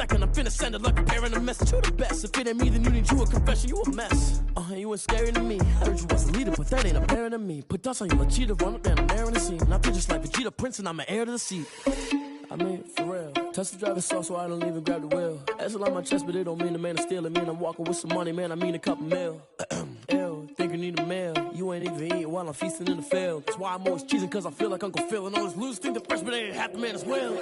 second, I'm finna send it like a parent a message. You the best. If it ain't me, then you need you a confession. You a mess. You ain't scary to me. I heard you was a leader, but that ain't apparent to me. Put dust on you like cheetah, run up down the air in the scene. And I feel just like Vegeta Prince, and I'm an heir to the seat. I mean, for real. Touch the driver's seat so I don't even grab the wheel. That's on my chest, but it don't mean the man is stealing. Mean I'm walking with some money, man. I mean a couple mil. Ew, think you need a meal. You ain't even eating while I'm feasting in the field. That's why I'm always cheesing, cause I feel like Uncle Phil. And all this loose think the freshman ain't half the man as well.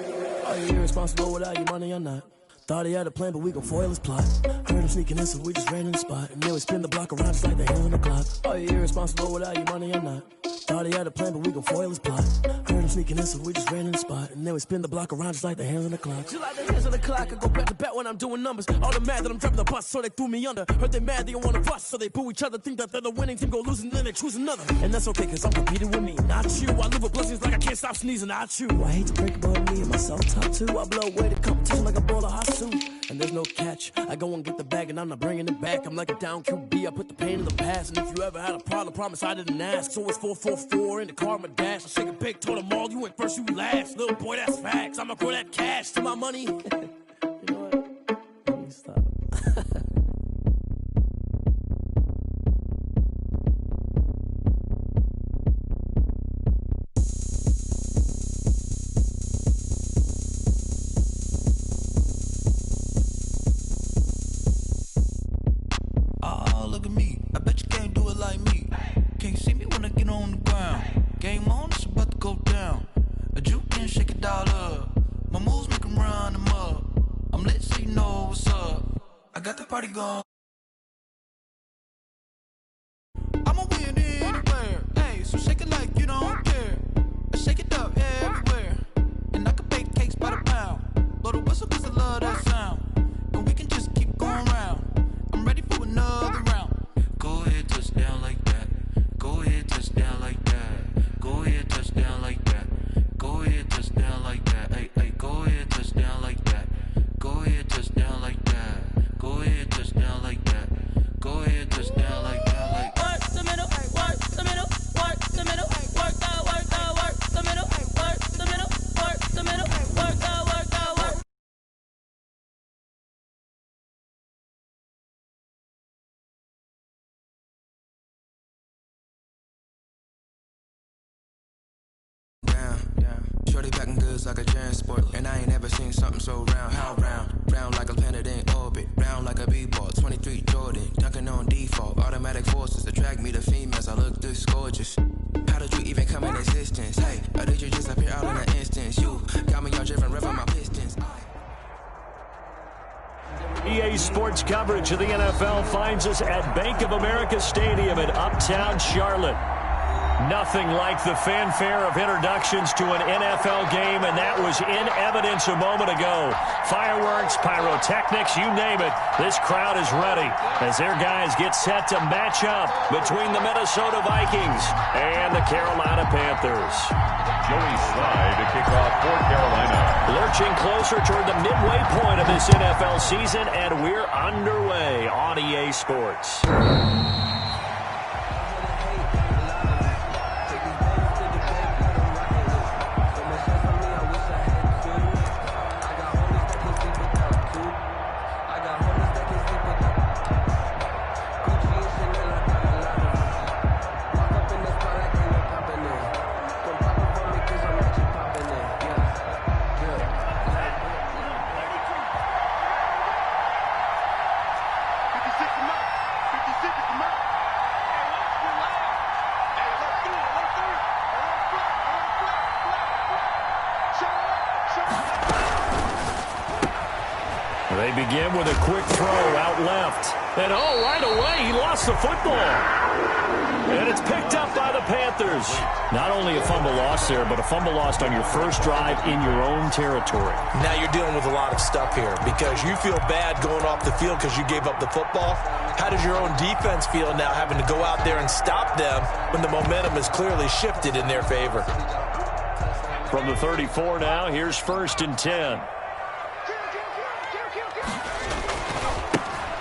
Are you irresponsible without your money or not? Thought he had a plan, but we gon' foil his plot. Heard him sneaking in, so we just ran in the spot. And then we spin the block around just like the hands on the clock. Are you irresponsible without your money or not? Thought he had a plan, but we gon' foil his plot. Heard him sneaking in, so we just ran in the spot. And then we spin the block around just like the hands on the clock. Just like the hands on the clock, I go back to back when I'm doing numbers. All the mad that I'm driving the bus, so they threw me under. Heard they mad, they don't wanna bust, so they boo each other. Think that they're the winning team, go losing, then they choose another. And that's okay, cause I'm competing with me, not you. I live with blessings like I can't stop sneezing, not you. I hate to break it, but me and myself top two. I blow away the competition like a ball of hot soup. And there's no catch. I go and get the bag and I'm not bringing it back. I'm like a down QB, I put the pain in the past. And if you ever had a problem, promise I didn't ask. So it's 444 in the car, my dash. I shake a big, told them all, you went first, you last. Little boy, that's facts. I'ma grow that cash to my money. You know what? Let me stop. Look at me, I bet you can't do it like me. Can't see me when I get on the ground. Game on, it's about to go down. A juke can shake it all up. My moves make them run them up. I'm lit so you know what's up. I got the party going. I'ma win anywhere. Hey, so shake it like you don't care. I shake it up everywhere. And I can bake cakes by the pound. Blow the whistle cause I love that sound. And we can just keep going round. I'm ready for another round. Go ahead, touch down like that. Go ahead, touch down like that. Go ahead, touch down like that. Go ahead, touch down like that. Hey, hey, go ahead, touch down like that. Go ahead, touch down like that. Go ahead, touch down like that. Go ahead, touch down like that. Like work the middle, work the middle, work the middle, work the middle, work the middle, work the middle, work the work. Shorty packing goods like a transport, and I ain't ever seen something so round. How round? Round like a planet in orbit, round like a b-ball. 23 Jordan, dunking on default. Automatic forces attract me to females. I look this gorgeous. How did you even come in existence? Hey, or did you just appear out in an instance? You got me all driven, revving my pistons. EA Sports coverage of the NFL finds us at Bank of America Stadium in Uptown Charlotte. Nothing like the fanfare of introductions to an NFL game, and that was in evidence a moment ago. Fireworks, pyrotechnics, you name it. This crowd is ready as their guys get set to match up between the Minnesota Vikings and the Carolina Panthers. Joey Slye to kick off for Carolina. Lurching closer toward the midway point of this NFL season, and we're underway on EA Sports. They begin with a quick throw out left. And oh, right away, he lost the football. And it's picked up by the Panthers. Not only a fumble loss there, but a fumble lost on your first drive in your own territory. Now you're dealing with a lot of stuff here because you feel bad going off the field because you gave up the football. How does your own defense feel now having to go out there and stop them when the momentum is clearly shifted in their favor? From the 34 now, here's 1st and 10.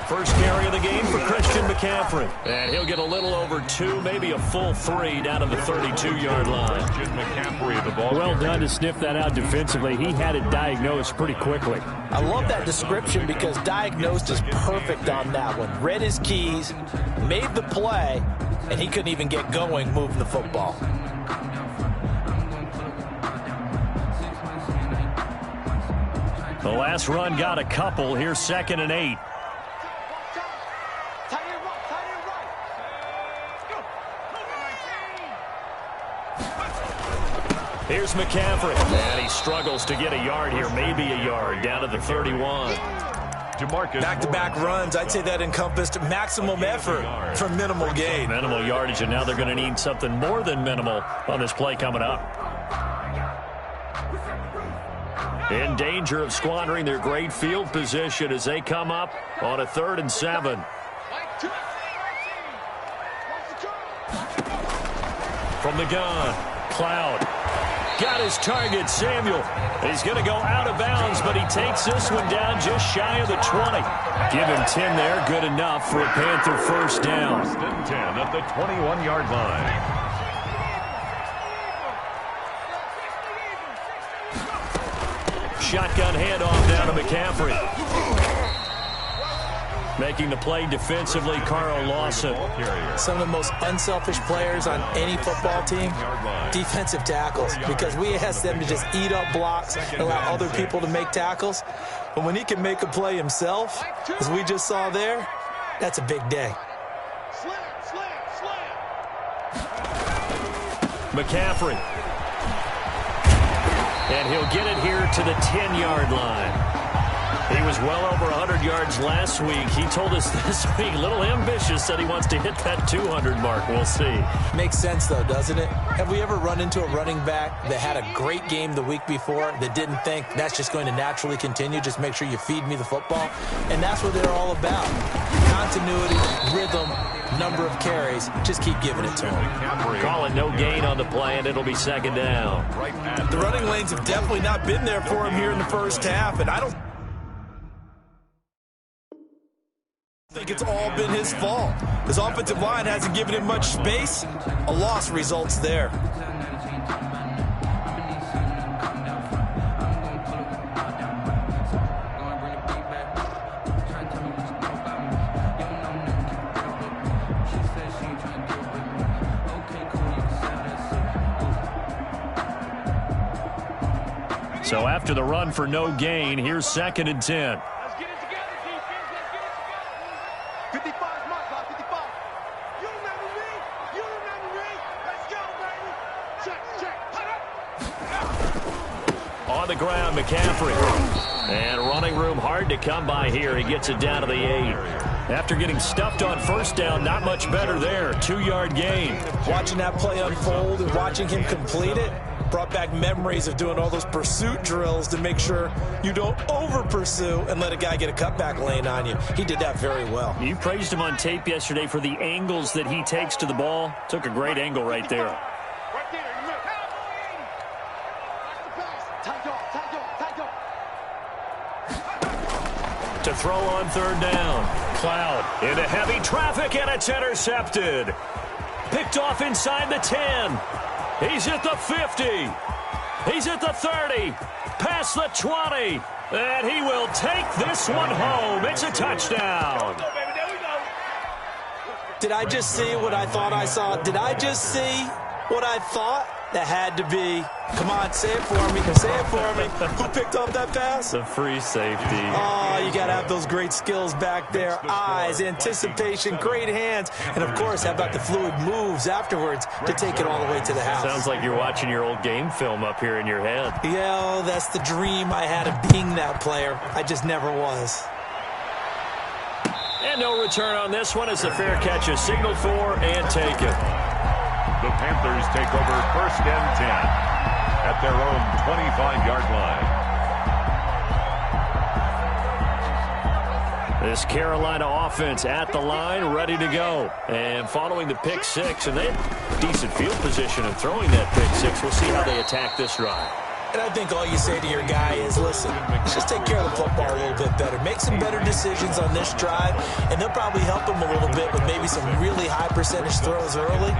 First carry of the game for Christian McCaffrey. And he'll get a little over 2, maybe a full 3 down to the 32-yard line. Christian McCaffrey, the ball Well done to sniff that out defensively. He had it diagnosed pretty quickly. I love that description because diagnosed is perfect on that one. Read his keys, made the play, and he couldn't even get going moving the football. The last run got a couple. Here's 2nd and 8. Here's McCaffrey. And he struggles to get a yard here, maybe a yard, down to the 31. Back-to-back runs, I'd say that encompassed maximum effort for minimal gain. Minimal yardage, and now they're going to need something more than minimal on this play coming up. In danger of squandering their great field position as they come up on a 3rd and 7. From the gun, Cloud. Got his target, Samuel. He's going to go out of bounds, but he takes this one down just shy of the 20. Give him 10 there, good enough for a Panther first down. 10 at the 21-yard line. Shotgun handoff down to McCaffrey. Making the play defensively, Carl Lawson. Some of the most unselfish players on any football team, defensive tackles, because we ask them to just eat up blocks and allow other people to make tackles. But when he can make a play himself, as we just saw there, that's a big day. McCaffrey. And he'll get it here to the 10-yard line. He was well over 100 yards last week. He told us this week, a little ambitious, said he wants to hit that 200 mark. We'll see. Makes sense, though, doesn't it? Have we ever run into a running back that had a great game the week before that didn't think that's just going to naturally continue? Just make sure you feed me the football. And that's what they're all about. Continuity, rhythm, number of carries. Just keep giving it to him. Call it no gain on the play, and it'll be 2nd down. The running lanes have definitely not been there for him here in the first half, and I don't think it's all been his fault. His offensive line hasn't given him much space. A loss results there. So after the run for no gain, here's 2nd and 10. On the ground, McCaffrey. And running room hard to come by here. He gets it down to the 8. After getting stuffed on first down, not much better there. 2-yard gain. Watching that play unfold and watching him complete it brought back memories of doing all those pursuit drills to make sure you don't over-pursue and let a guy get a cutback lane on you. He did that very well. You praised him on tape yesterday for the angles that he takes to the ball. Took a great angle right there. To throw on 3rd down. Cloud into heavy traffic, and it's intercepted. Picked off inside the 10. He's at the 50. He's at the 30. Past the 20. And he will take this one home. It's a touchdown. Did I just see what I thought I saw? Did I just see what I thought? That had to be. Come on, say it for me. Say it for me. Who picked up that pass? The free safety. Oh, you got to have those great skills back there. Eyes, anticipation, great hands. And, of course, how about the fluid moves afterwards to take it all the way to the house? Sounds like you're watching your old game film up here in your head. Yeah, that's the dream I had of being that player. I just never was. And no return on this one as the fair catch is signaled for and taken. The Panthers take over 1st and 10 at their own 25-yard line. This Carolina offense at the line, ready to go. And following the pick 6, and they had decent field position and throwing that pick 6. We'll see how they attack this drive. And I think all you say to your guy is, listen, let's just take care of the football a little bit better. Make some better decisions on this drive, and they'll probably help him a little bit with maybe some really high percentage throws early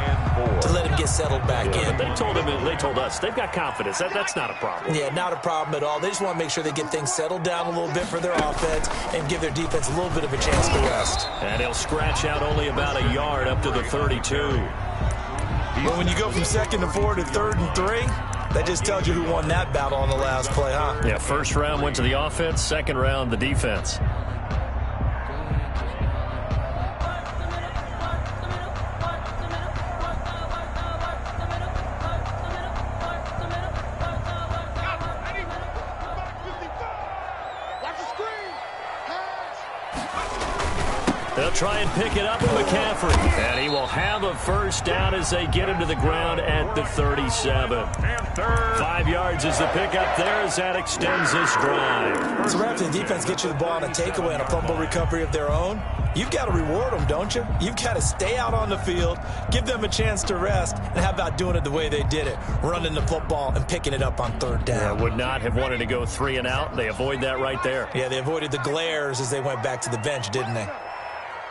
to let him get settled back in. They told us they've got confidence. That's not a problem. Yeah, not a problem at all. They just want to make sure they get things settled down a little bit for their offense and give their defense a little bit of a chance to rest. And he'll scratch out only about a yard up to the 32. But when you go from 2nd to 4 to 3rd and 3, that just tells you who won that battle on the last play, huh? Yeah, first round went to the offense, second round the defense. They'll try and pick it up with McCaffrey. And he will have a first down as they get him to the ground at the 37. 5 yards is the pickup there as that extends this drive. So right after the defense gets you the ball on a takeaway and a fumble recovery of their own, you've got to reward them, don't you? You've got to stay out on the field, give them a chance to rest, and how about doing it the way they did it, running the football and picking it up on 3rd down. Yeah, would not have wanted to go 3 and out. They avoid that right there. Yeah, they avoided the glares as they went back to the bench, didn't they?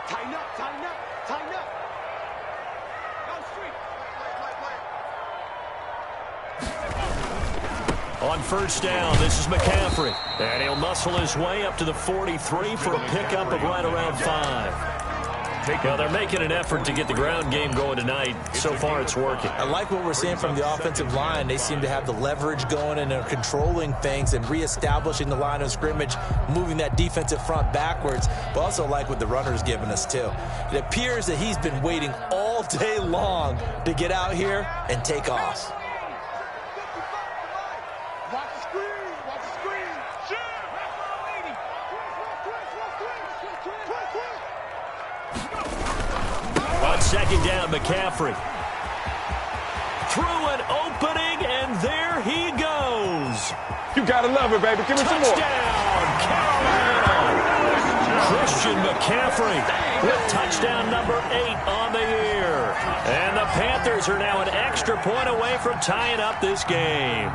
Tighten up, tighten up, tighten up. Go street. On first down, this is McCaffrey. And he'll muscle his way up to the 43 for a pickup of right around 5. Well, they're making an effort to get the ground game going tonight. So far, it's working. I like what we're seeing from the offensive line. They seem to have the leverage going and are controlling things and reestablishing the line of scrimmage, moving that defensive front backwards. But also like what the runner's giving us, too. It appears that he's been waiting all day long to get out here and take off. Watch the screen, watch the screen. On second down, McCaffrey. Through an opening, and there he goes. You gotta love it, baby. Give me some more. Touchdown, Carolina. Christian McCaffrey with touchdown number 8 on the year. And the Panthers are now an extra point away from tying up this game.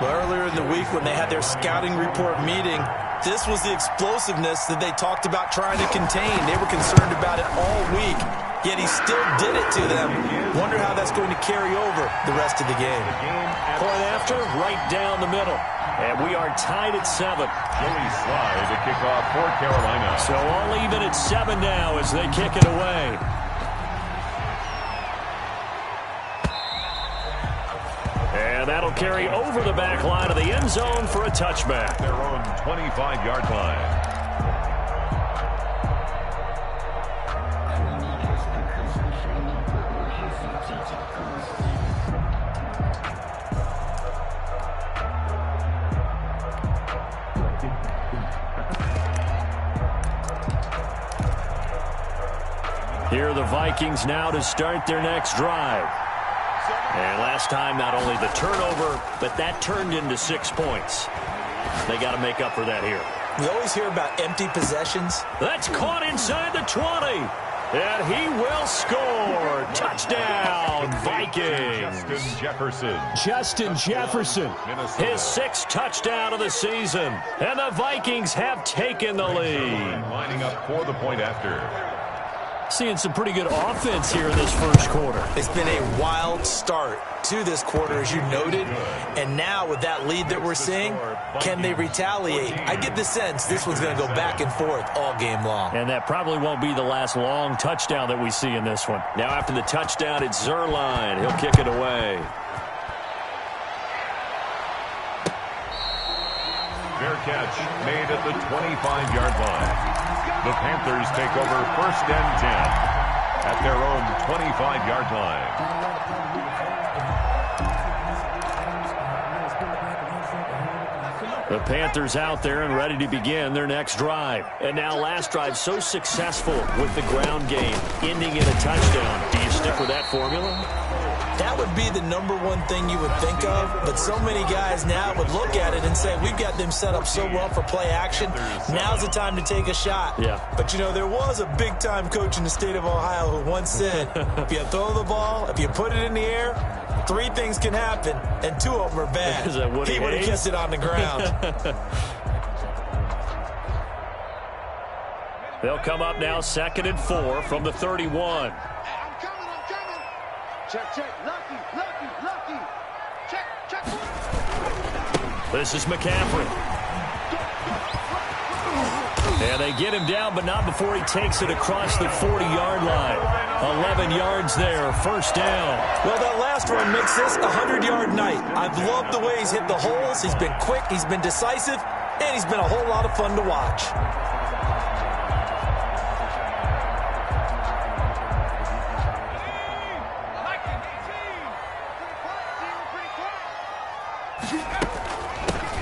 Well, earlier in the week when they had their scouting report meeting, this was the explosiveness that they talked about trying to contain. They were concerned about it all week, yet he still did it to them. Wonder how that's going to carry over the rest of the game. Point after, right down the middle. And we are tied at 7. Joey Sly to kick off for Carolina. So all even at 7 now as they kick it away. And that'll carry over the back line of the end zone for a touchback. Their own 25-yard line. Here are the Vikings now to start their next drive. And last time, not only the turnover, but that turned into 6 points. They got to make up for that here. We always hear about empty possessions. That's caught inside the 20. And he will score. Touchdown, Vikings. Justin Jefferson, his 6th touchdown of the season. And the Vikings have taken the lead. Lining up for the point after. Seeing some pretty good offense here in this first quarter. It's been a wild start to this quarter, as you noted. And now with that lead that we're seeing, can they retaliate? I get the sense this one's going to go back and forth all game long. And that probably won't be the last long touchdown that we see in this one. Now after the touchdown, it's Zerline. He'll kick it away. Fair catch made at the 25-yard line. The Panthers take over 1st and 10 at their own 25-yard line. The Panthers out there and ready to begin their next drive. And now last drive so successful with the ground game, ending in a touchdown. Do you stick with that formula? That would be the #1 thing you would think of, but so many guys now would look at it and say, we've got them set up so well for play action, now's the time to take a shot. Yeah. But, you know, there was a big-time coach in the state of Ohio who once said, if you throw the ball, if you put it in the air, 3 things can happen, and 2 of them are bad. He would have kissed it on the ground. They'll come up now 2nd and 4 from the 31. I'm coming. Check. Lucky. Check. This is McCaffrey. And they get him down, but not before he takes it across the 40-yard line. 11 yards there, first down. Well, that last run makes this a 100-yard night. I've loved the way he's hit the holes. He's been quick, he's been decisive, and he's been a whole lot of fun to watch.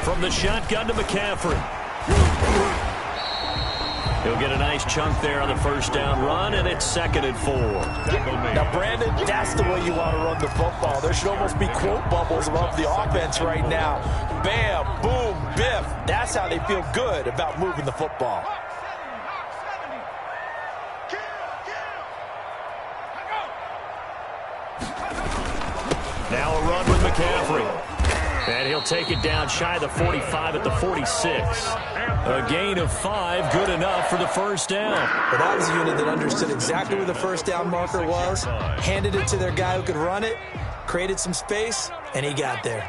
From the shotgun to McCaffrey. He'll get a nice chunk there on the first down run, and it's 2nd and 4. Now, Brandon, that's the way you want to run the football. There should almost be quote bubbles above the offense right now. Bam, boom, biff. That's how they feel good about moving the football. Now a run with McCaffrey. And he'll take it down shy of the 45 at the 46. A gain of 5, good enough for the first down. But that was a unit that understood exactly where the first down marker was, handed it to their guy who could run it, created some space, and he got there.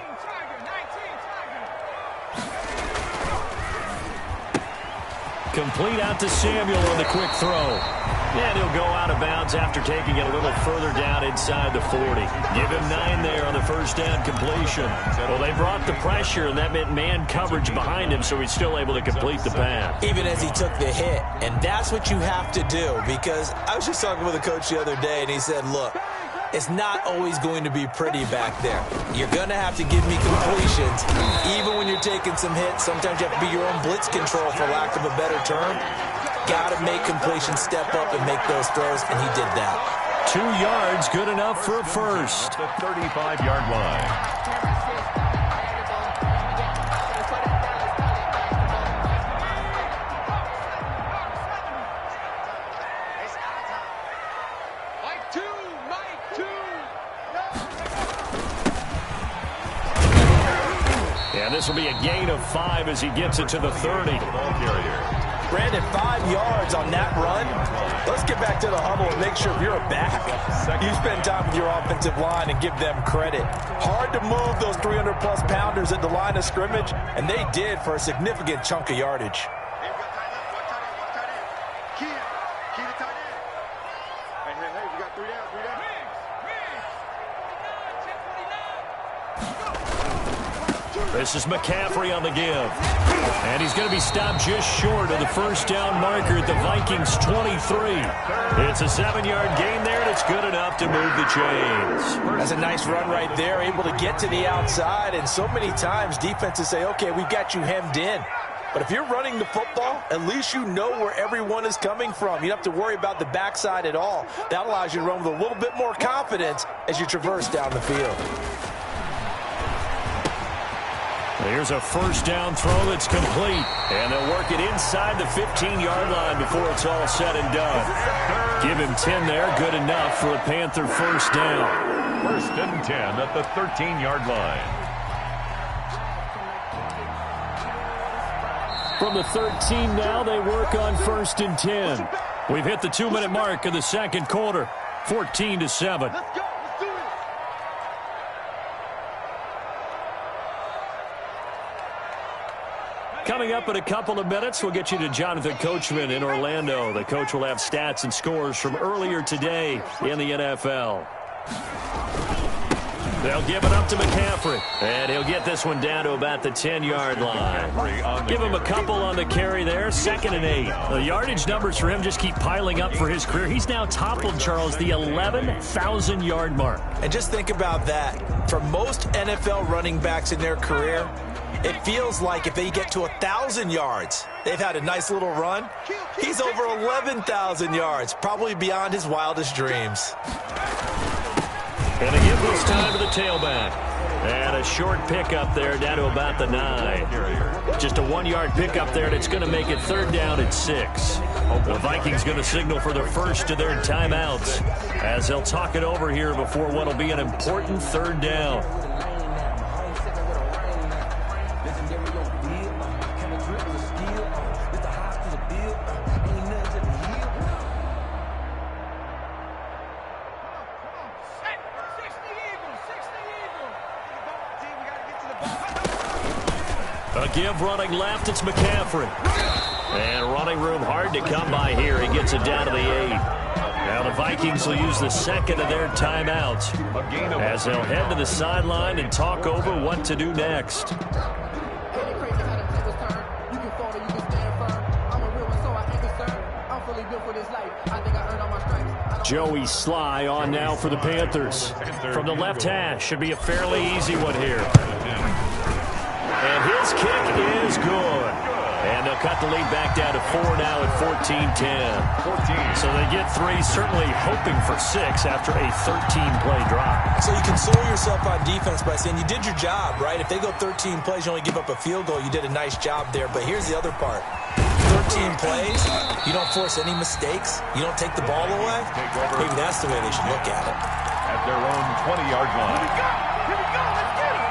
Complete out to Samuel on the quick throw. And he'll go out of bounds after taking it a little further down inside the 40. Give him 9 there on the first down completion. Well, they brought the pressure, and that meant man coverage behind him, so he's still able to complete the pass. Even as he took the hit. And that's what you have to do, because I was just talking with a coach the other day, and he said, look, it's not always going to be pretty back there. You're going to have to give me completions. Even when you're taking some hits, sometimes you have to be your own blitz control, for lack of a better term. Got to make completions step up and make those throws, and he did that. 2 yards, good enough for a first. The 35-yard line. And this will be a gain of 5 as he gets it to the 30. Brandon, 5 yards on that run. Let's get back to the huddle and make sure if you're a back, you spend time with your offensive line and give them credit. Hard to move those 300-plus pounders at the line of scrimmage, and they did for a significant chunk of yardage. This is McCaffrey on the give. And he's going to be stopped just short of the first down marker at the Vikings' 23. It's a 7-yard gain there, and it's good enough to move the chains. That's a nice run right there, able to get to the outside. And so many times defenses say, okay, we've got you hemmed in. But if you're running the football, at least you know where everyone is coming from. You don't have to worry about the backside at all. That allows you to run with a little bit more confidence as you traverse down the field. Here's a first down throw that's complete. And they'll work it inside the 15-yard line before it's all said and done. Give him 10 there. Good enough for a Panther first down. 1st and 10 at the 13-yard line. From the 13 now, they work on 1st and 10. We've hit the 2-minute mark of the second quarter. 14-7. Coming up in a couple of minutes, we'll get you to Jonathan Coachman in Orlando. The coach will have stats and scores from earlier today in the NFL. They'll give it up to McCaffrey, and he'll get this one down to about the 10-yard line. Give him a couple on the carry there, 2nd and 8. The yardage numbers for him just keep piling up for his career. He's now toppled, Charles, the 11,000-yard mark. And just think about that. For most NFL running backs in their career, it feels like if they get to 1,000 yards, they've had a nice little run. He's over 11,000 yards, probably beyond his wildest dreams. And they give this time to the tailback. And a short pickup there down to about the 9. Just a 1-yard pickup there, and it's going to make it 3rd down at 6. The Vikings going to signal for the first of their timeouts as they'll talk it over here before what will be an important 3rd down. A give running left, it's McCaffrey. And running room hard to come by here. He gets it down to the 8. Now the Vikings will use the second of their timeouts as they'll head to the sideline and talk over what to do next. Joey Sly on now for the Panthers. From the left hash, should be a fairly easy one here. And his kick is good. And they'll cut the lead back down to 4 now at 14-10. So they get 3, certainly hoping for 6 after a 13-play drive. So you console yourself on defense by saying you did your job, right? If they go 13 plays, you only give up a field goal, you did a nice job there. But here's the other part. 13 plays, you don't force any mistakes, you don't take the ball away. Maybe that's the way they should look at it. At their own 20-yard line. Here we go, let's get it!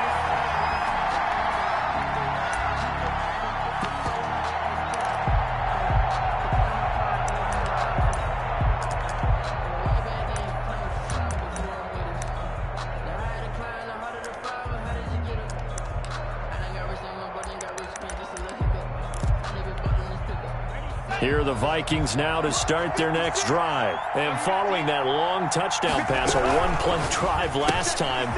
Here are the Vikings now to start their next drive. And following that long touchdown pass, a 1-play drive last time,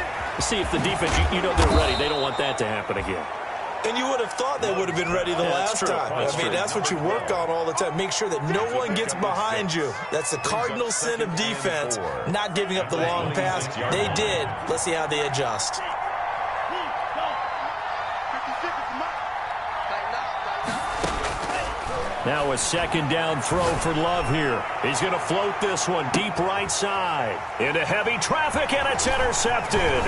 see if the defense, you know they're ready. They don't want that to happen again. And you would have thought they would have been ready the last time. I mean, that's what you work on all the time. Make sure that no one gets behind you. That's the cardinal sin of defense, not giving up the long pass. They did. Let's see how they adjust. Now a 2nd down throw for Love here. He's going to float this one deep right side. Into heavy traffic, and it's intercepted.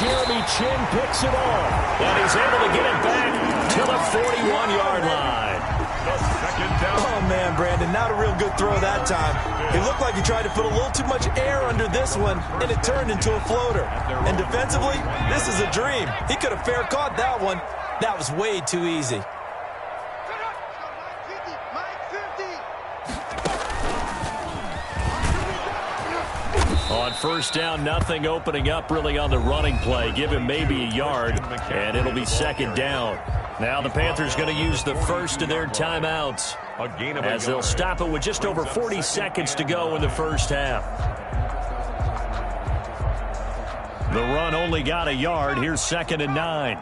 Jeremy Chin picks it off, and he's able to get it back to the 41-yard line. Oh, man, Brandon, not a real good throw that time. It looked like he tried to put a little too much air under this one, and it turned into a floater. And defensively, this is a dream. He could have fair caught that one. That was way too easy. On 1st down, nothing opening up really on the running play. Give him maybe a yard, and it'll be 2nd down. Now the Panthers going to use the first of their timeouts as they'll stop it with just over 40 seconds to go in the first half. The run only got a yard. Here's 2nd and 9.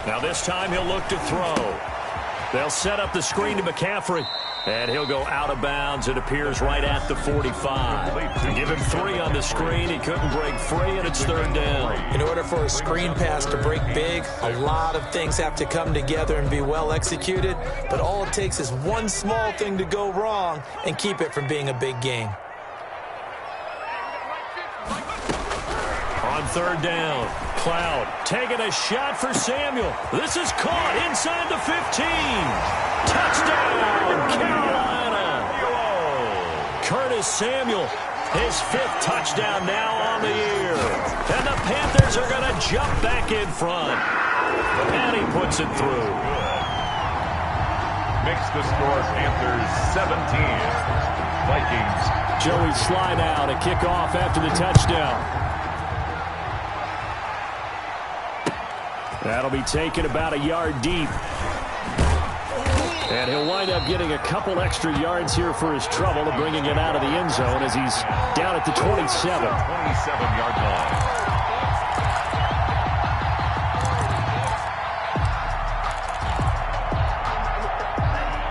Now this time he'll look to throw. They'll set up the screen to McCaffrey. And he'll go out of bounds. It appears right at the 45. Give him 3 on the screen. He couldn't break free, and it's 3rd down. In order for a screen pass to break big, a lot of things have to come together and be well executed. But all it takes is one small thing to go wrong and keep it from being a big game. On 3rd down, Cloud taking a shot for Samuel. This is caught inside the 15. Touchdown, Carolina. Curtis Samuel, his 5th touchdown now on the year. And the Panthers are going to jump back in front. And he puts it through. Makes the score Panthers 17. Vikings. Joey Sly now to kick off after the touchdown. That'll be taken about a yard deep. And he'll wind up getting a couple extra yards here for his trouble of bringing it out of the end zone as he's down at the 27. 27-yard line.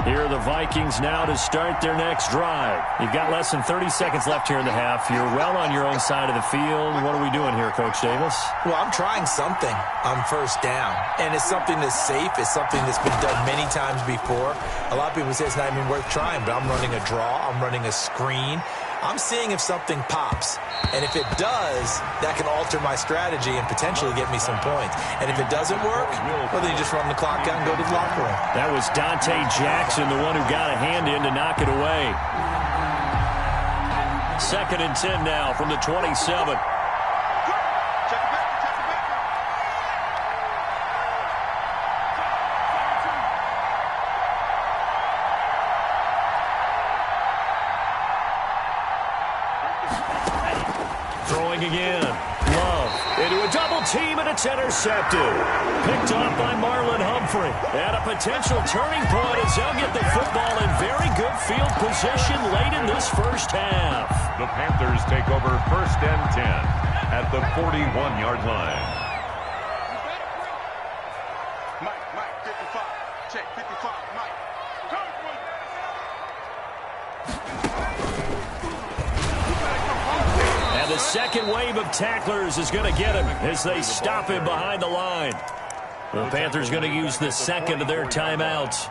Here are the Vikings now to start their next drive. You've got less than 30 seconds left here in the half. You're well on your own side of the field. What are we doing here, Coach Davis? Well, I'm trying something on 1st down. And it's something that's safe. It's something that's been done many times before. A lot of people say it's not even worth trying, but I'm running a draw. I'm running a screen. I'm seeing if something pops. And if it does, that can alter my strategy and potentially get me some points. And if it doesn't work, well, then you just run the clock out and go to the locker room. That was Dante Jackson, the one who got a hand in to knock it away. 2nd and 10 now from the 27. Throwing again. Love into a double team, and it's intercepted. Picked off by Marlon Humphrey. And a potential turning point as they'll get the football in very good field position late in this first half. The Panthers take over 1st and 10 at the 41-yard line. Mike, 55. Check, 55, Mike. And the second wave of tacklers is going to get him as they stop him behind the line. The Panthers going to use the second of their timeouts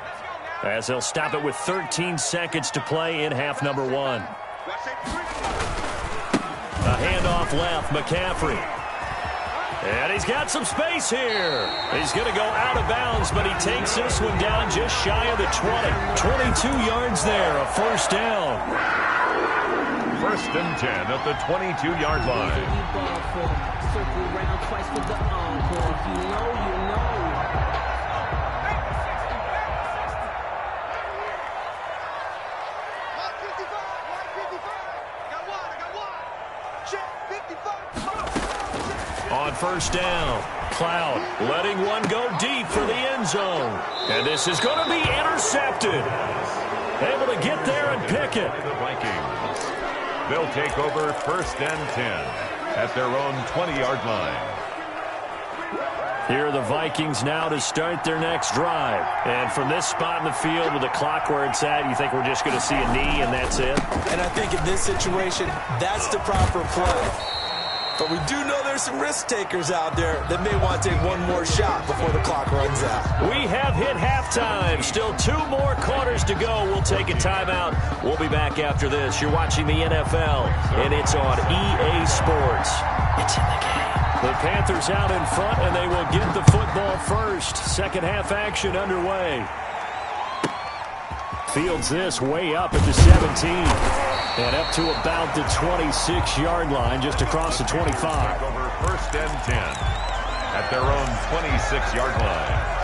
as they'll stop it with 13 seconds to play in half number 1. A handoff left, McCaffrey. And he's got some space here. He's going to go out of bounds, but he takes this one down just shy of the 20. 22 yards there, a first down. 1st and 10 at the 22-yard line. On first down, Cloud letting one go deep for the end zone. And this is going to be intercepted. Able to get there and pick it. The Vikings. They'll take over 1st and 10 at their own 20-yard line. Here are the Vikings now to start their next drive. And from this spot in the field with the clock where it's at, you think we're just going to see a knee and that's it? And I think in this situation, that's the proper play. But we do know there's some risk takers out there that may want to take one more shot before the clock runs out. We have hit halftime. Still 2 more quarters to go. We'll take a timeout. We'll be back after this. You're watching the NFL, and it's on EA Sports. It's in the game. The Panthers out in front, and they will get the football first. Second half action underway. Fields this way up at the 17. And up to about the 26-yard line, just across the 25. Over 1st and 10 at their own 26-yard line.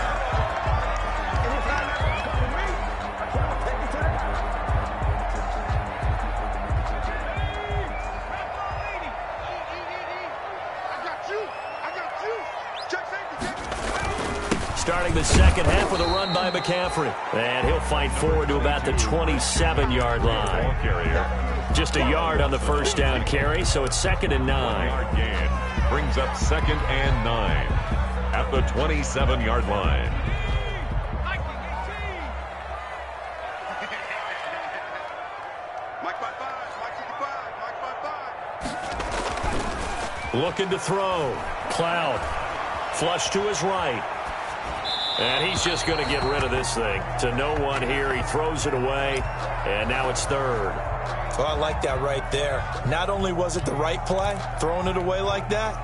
Starting the second half with a run by McCaffrey. And he'll fight forward to about the 27-yard line. Just a yard on the first down carry, so it's 2nd and 9. Yard gain brings up 2nd and 9 at the 27-yard line. Mike 55, Mike 55, Mike 55. Looking to throw. Cloud. Flush to his right. And he's just going to get rid of this thing. To no one here. He throws it away. And now it's 3rd. Well, I like that right there. Not only was it the right play, throwing it away like that,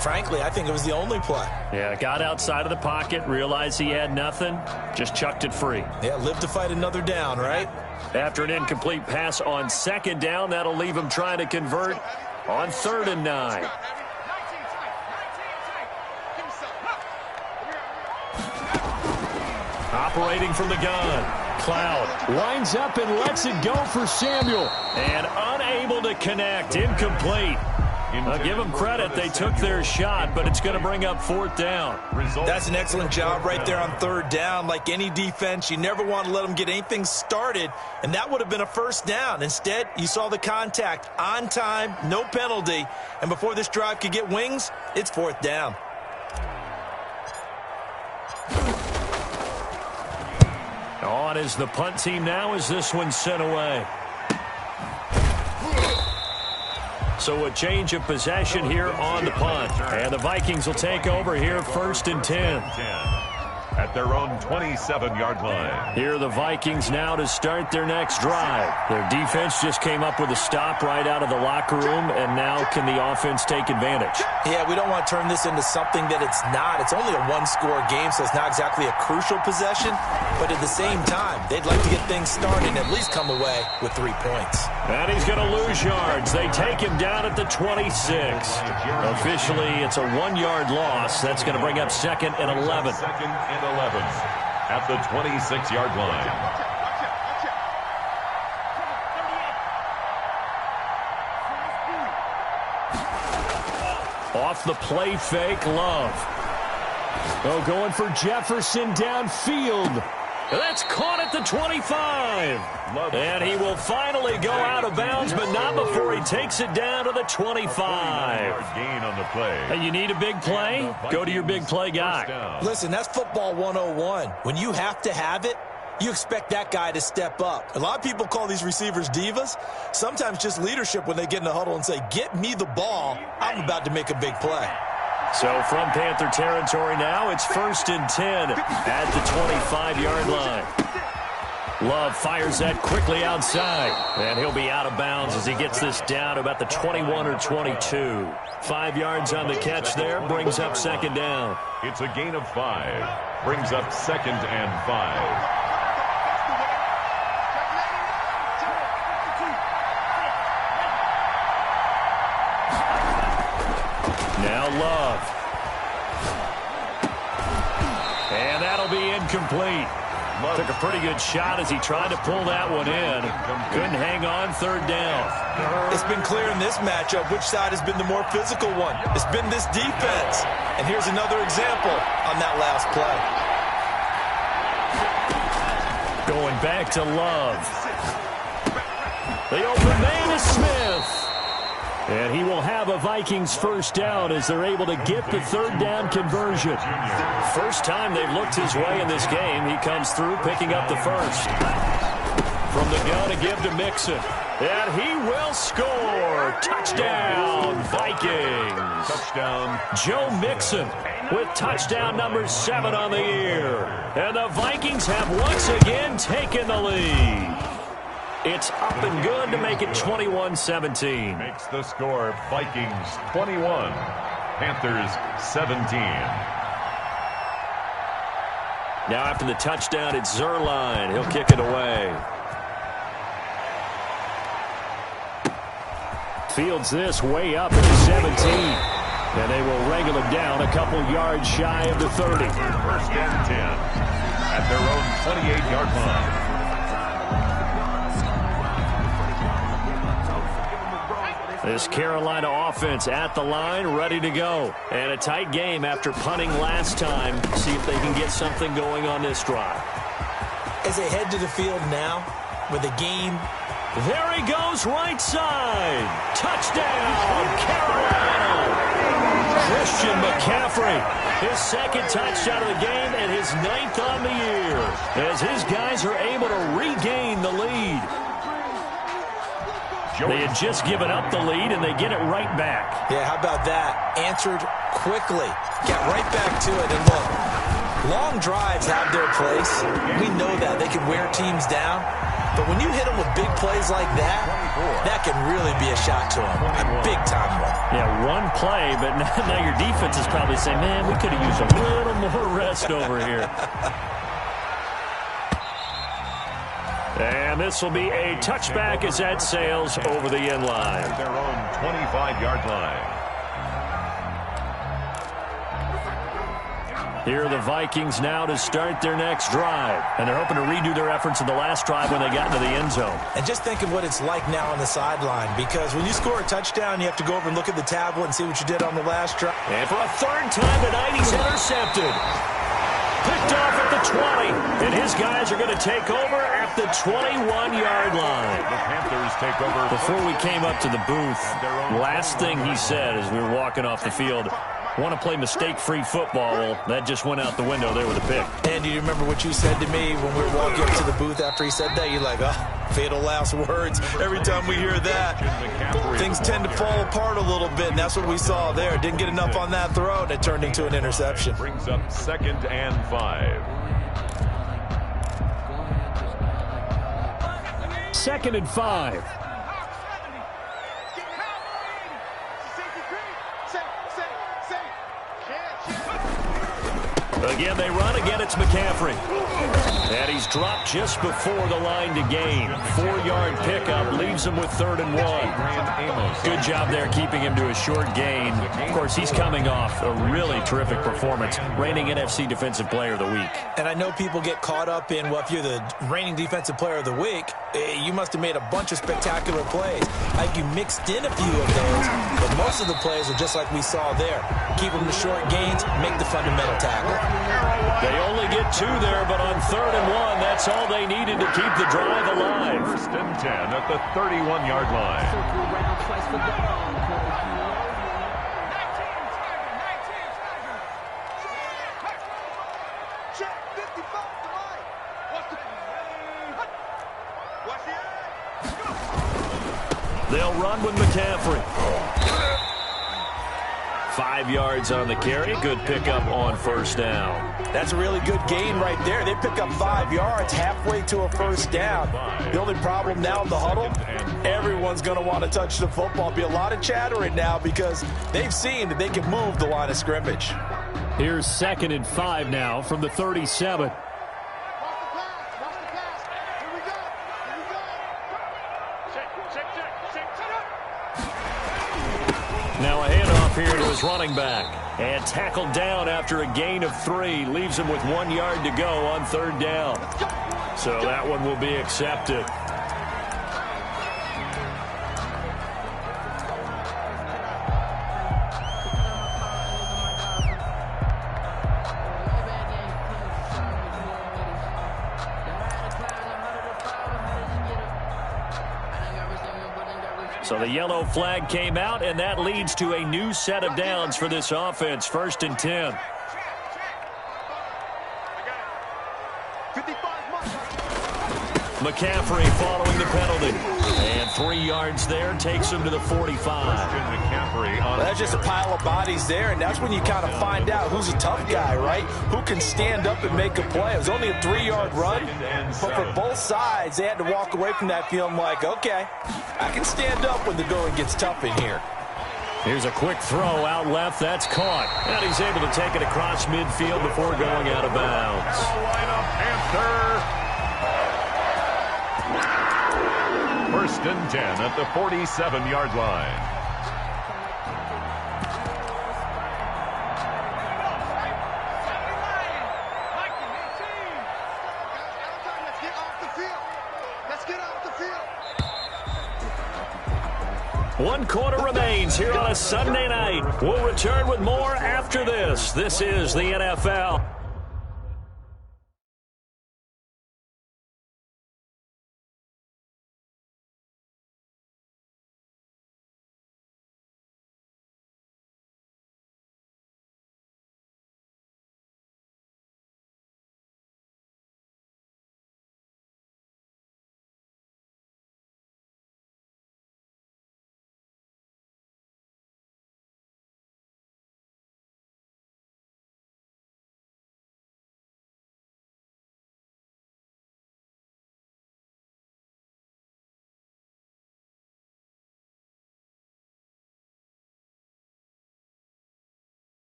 frankly, I think it was the only play. Yeah, got outside of the pocket, realized he had nothing, just chucked it free. Yeah, live to fight another down, right? After an incomplete pass on 2nd down, that'll leave him trying to convert on 3rd and 9. Operating from the gun. Cloud lines up and lets it go for Samuel. And unable to connect. Incomplete. I'll give them credit. They took their shot, but it's going to bring up 4th down. That's an excellent job right there on 3rd down. Like any defense, you never want to let them get anything started, and that would have been a first down. Instead, you saw the contact on time, no penalty, and before this drive could get wings, it's 4th down. On is the punt team now as this one's sent away. So a change of possession here on the punt. And the Vikings will take over here 1st and 10. at their own 27-yard line. Here are the Vikings now to start their next drive. Their defense just came up with a stop right out of the locker room, and now can the offense take advantage? Yeah, we don't want to turn this into something that it's not. It's only a one-score game, so it's not exactly a crucial possession. But at the same time, they'd like to get things started and at least come away with 3 points. And he's going to lose yards. They take him down at the 26. Officially, it's a 1-yard loss. That's going to bring up 2nd and 11. 2nd and 11 at the 26-yard line. Off the play fake, Love. Oh, going for Jefferson downfield. That's caught at the 25. And he will finally go out of bounds, but not before he takes it down to the 25. Gain on the play. Hey, you need a big play? Go to your big play guy. Listen, that's football 101. When you have to have it, you expect that guy to step up. A lot of people call these receivers divas. Sometimes just leadership when they get in the huddle and say, get me the ball. I'm about to make a big play. So from Panther territory now, it's 1st and 10 at the 25-yard line. Love fires that quickly outside, and he'll be out of bounds as he gets this down to about the 21 or 22. 5 yards on the catch there, brings up 2nd down. It's a gain of 5, brings up 2nd and 5. Now Love. And that'll be incomplete. Took a pretty good shot as he tried to pull that one in. Couldn't hang on, 3rd down. It's been clear in this matchup which side has been the more physical one. It's been this defense. And here's another example on that last play. Going back to Love. The open man is Smith. And he will have a Vikings 1st down as they're able to get the 3rd down conversion. First time they've looked his way in this game. He comes through picking up the 1st. From the gun to give to Mixon. And he will score. Touchdown, Vikings. Touchdown, Joe Mixon with touchdown number 7 on the year. And the Vikings have once again taken the lead. It's up and good to make it 21-17. Makes the score Vikings 21, Panthers 17. Now after the touchdown, it's Zerline. He'll kick it away. Fields this way up at the 17. And they will wrangle him down a couple yards shy of the 30. 1st and 10 at their own 28-yard line. This Carolina offense at the line, ready to go. And a tight game after punting last time. See if they can get something going on this drive. As they head to the field now with a game. There he goes, right side. Touchdown, Carolina. Christian McCaffrey, his 2nd touchdown of the game and his 9th on the year. As his guys are able to regain the lead. They had just given up the lead, and they get it right back. Yeah, how about that? Answered quickly. Got right back to it. And look, long drives have their place. We know that. They can wear teams down. But when you hit them with big plays like that, that can really be a shot to them. A big-time one. Yeah, one play, but now your defense is probably saying, man, we could have used a little more rest over here. And this will be a touchback as that sails over the end line. Their own 25-yard line. Here are the Vikings now to start their next drive. And they're hoping to redo their efforts in the last drive when they got into the end zone. And just think of what it's like now on the sideline. Because when you score a touchdown, you have to go over and look at the tablet and see what you did on the last drive. And for a 3rd time tonight, he's intercepted. Picked off at the 20. And his guys are going to take over at the 21-yard line. The Panthers take over. Before we came up to the booth, last thing he said as we were walking off the field, want to play mistake-free football. Well, that just went out the window there with a pick. And do you remember what you said to me when we were walking up to the booth after he said that? You're like, oh, fatal last words. Every time we hear that, things tend to fall apart a little bit, and that's what we saw there. Didn't get enough on that throw, and it turned into an interception. Brings up 2nd and 5. 2nd and 5. Again, they run. Again, it's McCaffrey. And he's dropped just before the line to gain. 4-yard pickup leaves him with 3rd and 1. Good job there keeping him to a short gain. Of course, he's coming off a really terrific performance. Reigning NFC Defensive Player of the Week. And I know people get caught up in, well, if you're the reigning Defensive Player of the Week, you must have made a bunch of spectacular plays. I think you mixed in a few of those, but most of the plays are just like we saw there. Keep them to short gains, make the fundamental tackle. They only get 2 there, but on 3rd and 1, that's all they needed to keep the drive alive. 1st and 10 at the 31-yard line. They'll run with McCaffrey. 5 yards on the carry. Good pickup on 1st down. That's a really good gain right there. They pick up 5 yards halfway to a 1st down. The only problem now in the huddle, everyone's going to want to touch the football. Be a lot of chattering now because they've seen that they can move the line of scrimmage. Here's 2nd and 5 now from the 37. Now a handoff here to his running back. And tackled down after a gain of 3. Leaves him with 1 yard to go on 3rd down. So that one will be accepted. So the yellow flag came out, and that leads to a new set of downs for this offense. 1st and 10. McCaffrey following the penalty. And 3 yards there takes him to the 45. That's just a pile of bodies there, and that's when you kind of find out who's a tough guy, right? Who can stand up and make a play. It was only a 3-yard run, but for both sides, they had to walk away from that feeling like, okay, I can stand up when the going gets tough in here. Here's a quick throw out left. That's caught. And he's able to take it across midfield before going out of bounds. Panther. 1st and 10 at the 47-yard line. Let's get off the field. 1 quarter remains here on a Sunday night. We'll return with more after this. This is the NFL.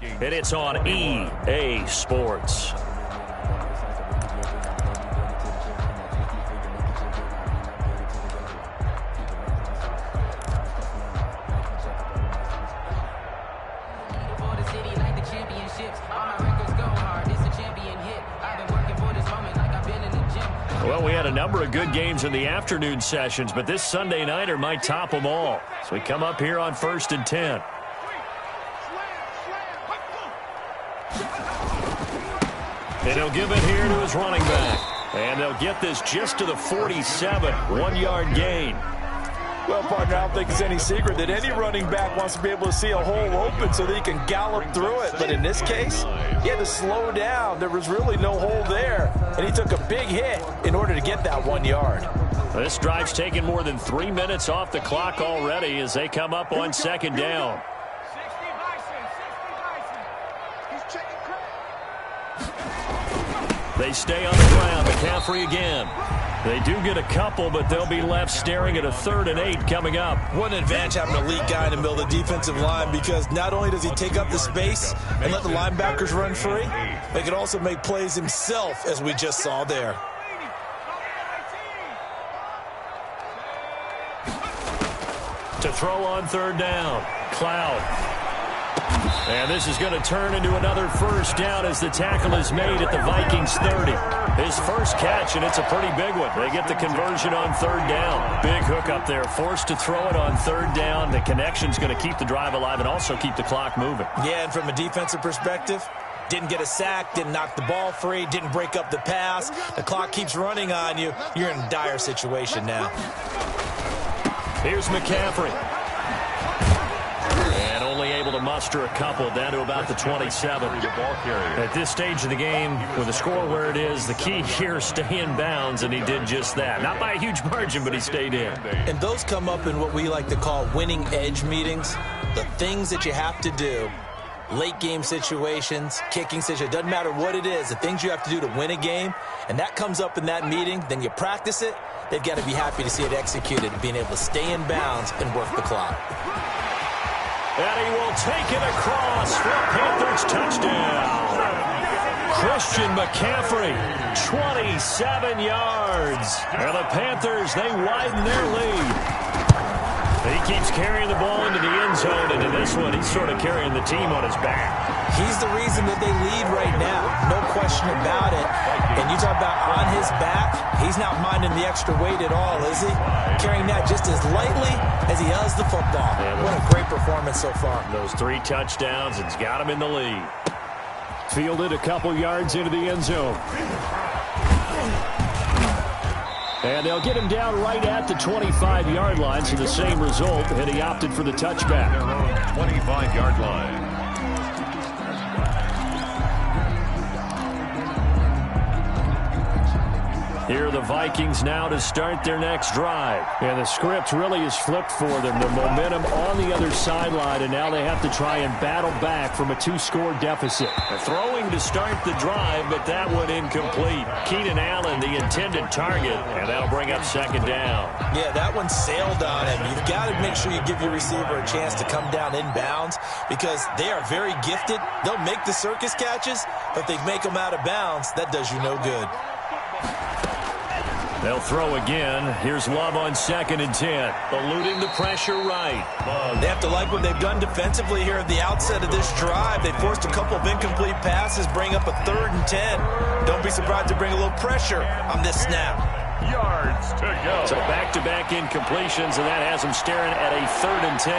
And it's on EA Sports. Well, we had a number of good games in the afternoon sessions, but this Sunday nighter might top them all. So we come up here on 1st and 10. And he'll give it here to his running back. And they'll get this just to the 47. 1 yard gain. Well, partner, I don't think it's any secret that any running back wants to be able to see a hole open so that he can gallop through it. But in this case, he had to slow down. There was really no hole there, and he took a big hit in order to get that 1 yard. This drive's taken more than 3 minutes off the clock already as they come up on second down. They stay on the ground. McCaffrey again. They do get a couple, but they'll be left staring at a 3rd and 8 coming up. What an advantage having an elite guy in the middle of the defensive line, because not only does he take up the space and let the linebackers run free, but he can also make plays himself, as we just saw there. To throw on 3rd down. Cloud. And this is going to turn into another first down as the tackle is made at the Vikings 30. His first catch, and it's a pretty big one. They get the conversion on 3rd down. Big hook up there. Forced to throw it on 3rd down. The connection's going to keep the drive alive and also keep the clock moving. Yeah, and from a defensive perspective, didn't get a sack, didn't knock the ball free, didn't break up the pass. The clock keeps running on you. You're in a dire situation now. Here's McCaffrey. And only able to muster a couple down to about the 27. At this stage of the game, with the score where it is, the key here is stay in bounds, and he did just that. Not by a huge margin, but he stayed in. And those come up in what we like to call winning edge meetings. The things that you have to do, late game situations, kicking situations, doesn't matter what it is, the things you have to do to win a game, and that comes up in that meeting, then you practice it. They've got to be happy to see it executed, being able to stay in bounds and work the clock. And he will take it across for a Panthers touchdown. Christian McCaffrey, 27 yards. And the Panthers, they widen their lead. He keeps carrying the ball into the end zone, and in this one, he's sort of carrying the team on his back. He's the reason that they lead right now, no question about it. And you talk about on his back, he's not minding the extra weight at all, is he? Carrying that just as lightly as he does the football. What a great performance so far. Those 3 touchdowns, it's got him in the lead. Fielded a couple yards into the end zone. And they'll get him down right at the 25-yard line, so the same result, and he opted for the touchback. Their own 25-yard line. Here are the Vikings now to start their next drive. And the script really is flipped for them. The momentum on the other sideline, and now they have to try and battle back from a 2-score deficit. They're throwing to start the drive, but that one incomplete. Keenan Allen, the intended target, and that'll bring up second down. Yeah, that one sailed on him. You've got to make sure you give your receiver a chance to come down in bounds because they are very gifted. They'll make the circus catches, but if they make them out of bounds, that does you no good. They'll throw again. Here's Love on 2nd and 10. Eluding the pressure right. They have to like what they've done defensively here at the outset of this drive. They forced a couple of incomplete passes, bring up a 3rd and 10. Don't be surprised to bring a little pressure on this snap. Yards to go. So back-to-back incompletions, and that has them staring at a 3rd and 10.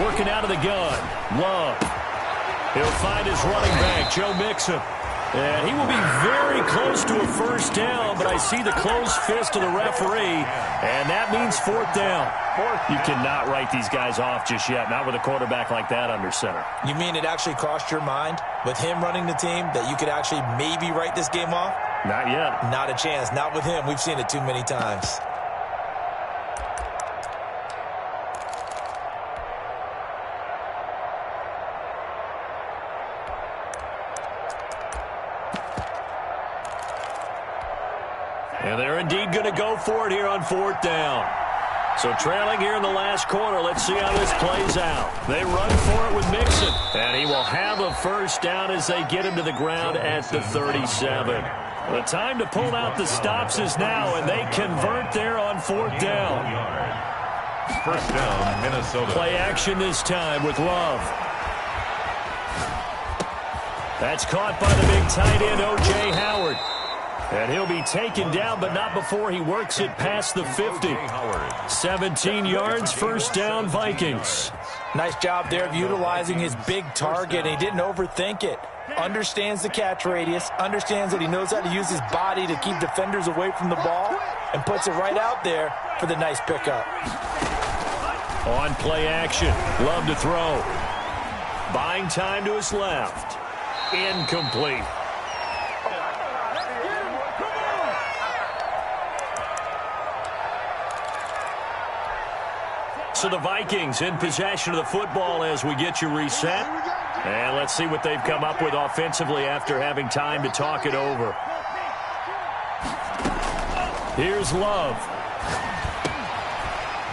Working out of the gun. Love. He'll find his running back, Joe Mixon. And he will be very close to a first down, but I see the closed fist of the referee, and that means 4th down. You cannot write these guys off just yet, not with a quarterback like that under center. You mean it actually crossed your mind with him running the team that you could actually maybe write this game off? Not yet. Not a chance. Not with him. We've seen it too many times. And they're indeed going to go for it here on 4th down. So trailing here in the last quarter, let's see how this plays out. They run for it with Mixon. And he will have a first down as they get him to the ground at the 37. The time to pull out the stops is now, and they convert there on 4th down. First down, Minnesota. Play action this time with Love. That's caught by the big tight end, O.J. Howard. And he'll be taken down, but not before he works it past the 50. 17 yards, first down, Vikings. Nice job there of utilizing his big target. He didn't overthink it. Understands the catch radius, understands that he knows how to use his body to keep defenders away from the ball, and puts it right out there for the nice pickup. On play action. Love to throw. Buying time to his left. Incomplete. So the Vikings in possession of the football as we get you reset. And let's see what they've come up with offensively after having time to talk it over. Here's Love.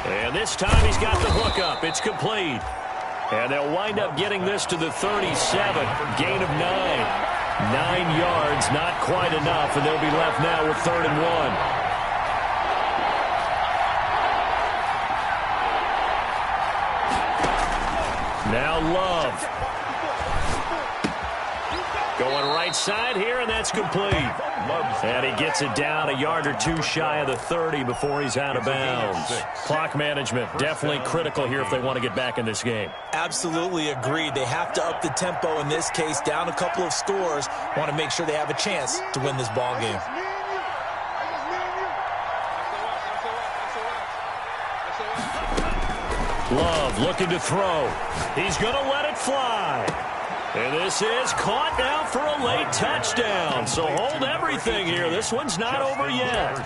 And this time he's got the hook up. It's complete. And they'll wind up getting this to the 37. Gain of 9. 9 yards, not quite enough, and they'll be left now with 3rd and 1. Now Love. Going right side here, and that's complete. And he gets it down a yard or two shy of the 30 before he's out of bounds. Clock management, definitely critical here if they want to get back in this game. Absolutely agreed. They have to up the tempo in this case, down a couple of scores. Want to make sure they have a chance to win this ball game. Love looking to throw. He's going to let it fly. And this is caught now for a late touchdown. So hold everything here. This one's not over yet.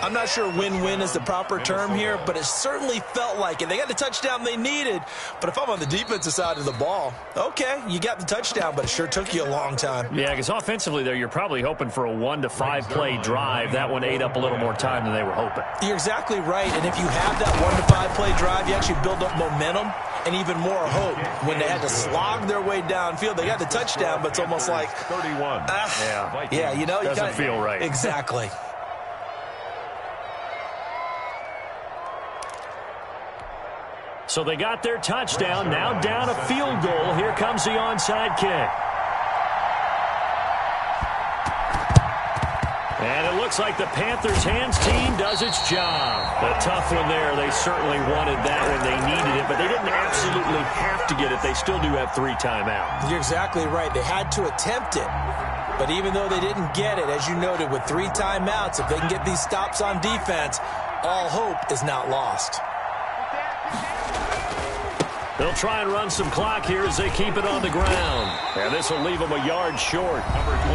I'm not sure win-win is the proper term here, but it certainly felt like it. They got the touchdown they needed. But if I'm on the defensive side of the ball, okay, you got the touchdown, but it sure took you a long time. Yeah, because offensively there, you're probably hoping for a 1 to 5 play drive. That one ate up a little more time than they were hoping. You're exactly right. And if you have that 1 to 5 play drive, you actually build up momentum and even more hope. When they had to slog their way downfield, they got the touchdown, but it's almost like 31. Yeah, you know, doesn't feel right. Exactly. So they got their touchdown, now down a field goal. Here comes the onside kick. And it looks like the Panthers' hands team does its job. A tough one there. They certainly wanted that when they needed it, but they didn't absolutely have to get it. They still do have 3 timeouts. You're exactly right. They had to attempt it. But even though they didn't get it, as you noted, with 3 timeouts, if they can get these stops on defense, all hope is not lost. They'll try and run some clock here as they keep it on the ground. And this will leave them a yard short.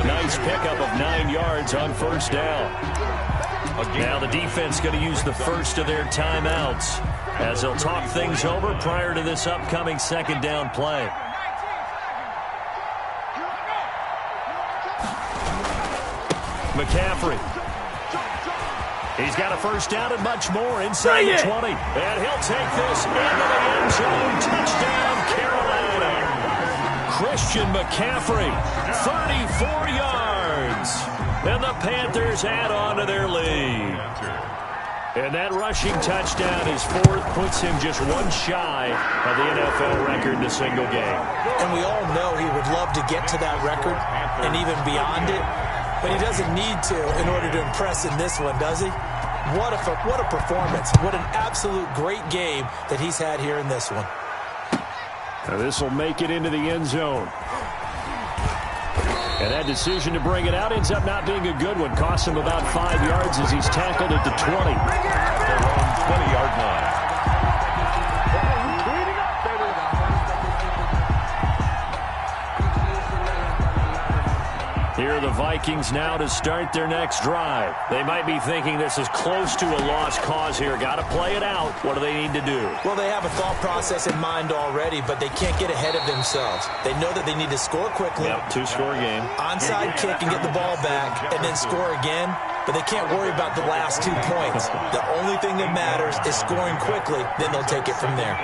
Nice pickup of 9 yards on first down. Now the defense going to use the first of their timeouts as they'll talk things over prior to this upcoming 2nd down play. McCaffrey. He's got a first down and much more inside the 20. And he'll take this into the end zone. Touchdown, Carolina. Christian McCaffrey, 34 yards. And the Panthers add on to their lead. And that rushing touchdown, his 4th, puts him just 1 shy of the NFL record in a single game. And we all know he would love to get to that record and even beyond it. But he doesn't need to in order to impress in this one, does he? What a performance. What an absolute great game that he's had here in this one. Now this will make it into the end zone. And that decision to bring it out ends up not being a good one. Costs him about 5 yards as he's tackled at the 20. Their own 20-yard line. Here are the Vikings now to start their next drive. They might be thinking this is close to a lost cause here. Got to play it out. What do they need to do? Well, they have a thought process in mind already, but they can't get ahead of themselves. They know that they need to score quickly. Yep, 2-score game. Onside kick and get the ball back and then score again. But they can't worry about the last 2 points. The only thing that matters is scoring quickly. Then they'll take it from there.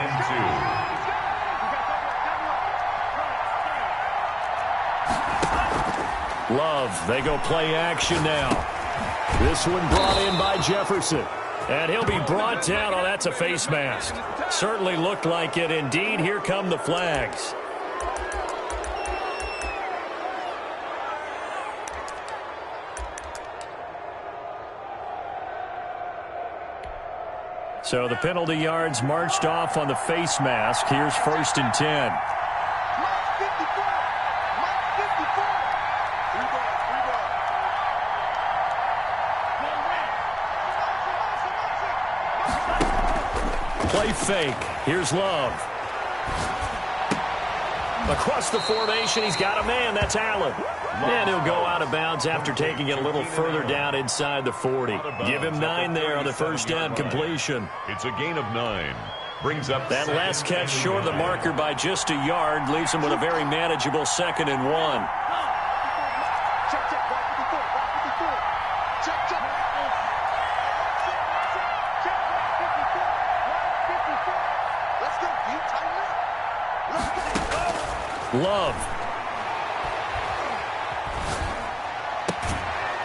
Love, they go play action now. This one brought in by Jefferson. And he'll be brought down. Oh, that's a face mask. Certainly looked like it. Indeed, here come the flags. So the penalty yards marched off on the face mask. Here's 1st and 10. Play fake. Here's Love. Across the formation, he's got a man. That's Allen. And he'll go out of bounds after taking it a little further down inside the 40. Give him 9 there on the first down completion. It's a gain of 9. Brings up that last catch short of the marker by just a yard. Leaves him with a very manageable 2nd and 1. Love.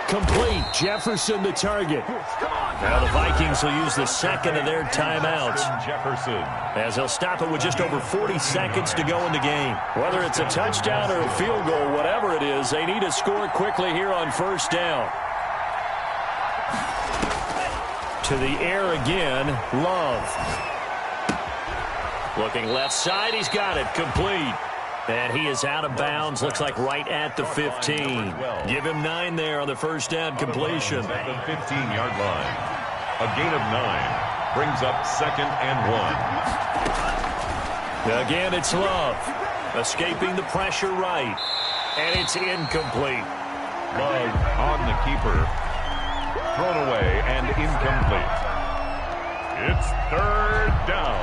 Complete. Jefferson the target. Now the Vikings will use the second of their timeouts, Jefferson, as they'll stop it with just over 40 seconds to go in the game. Whether it's a touchdown or a field goal, whatever it is, they need to score quickly here on first down. To the air again, Love. Looking left side, he's got it. Complete. And he is out of bounds, looks like right at the 15. Give him 9 there on the first down completion. At the 15-yard line. A gain of 9 brings up 2nd and 1. Again, it's Love. Escaping the pressure right. And it's incomplete. Love on the keeper. Thrown away and incomplete. It's 3rd down.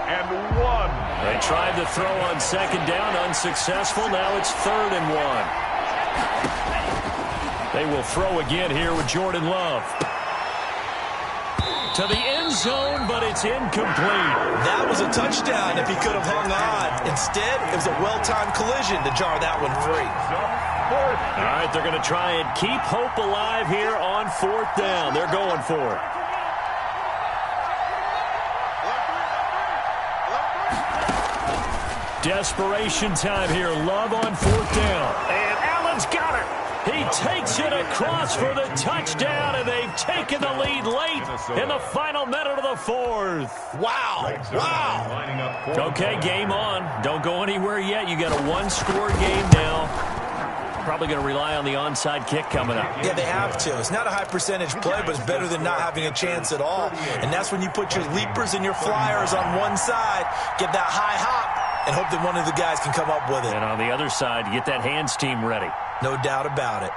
And 1. They tried to throw on 2nd down, unsuccessful. Now it's 3rd and 1. They will throw again here with Jordan Love. To the end zone, but it's incomplete. That was a touchdown if he could have hung on. Instead, it was a well-timed collision to jar that one free. All right, they're going to try and keep hope alive here on 4th down. They're going for it. Desperation time here. Love on 4th down. And Allen's got it. He takes it across for the touchdown, and they've taken the lead late in the final minute of the 4th. Wow. Wow. Okay, game on. Don't go anywhere yet. You got a 1-score game now. Probably going to rely on the onside kick coming up. Yeah, they have to. It's not a high percentage play, but it's better than not having a chance at all. And that's when you put your leapers and your flyers on one side, get that high hop, and hope that one of the guys can come up with it. And on the other side, get that hands team ready. No doubt about it.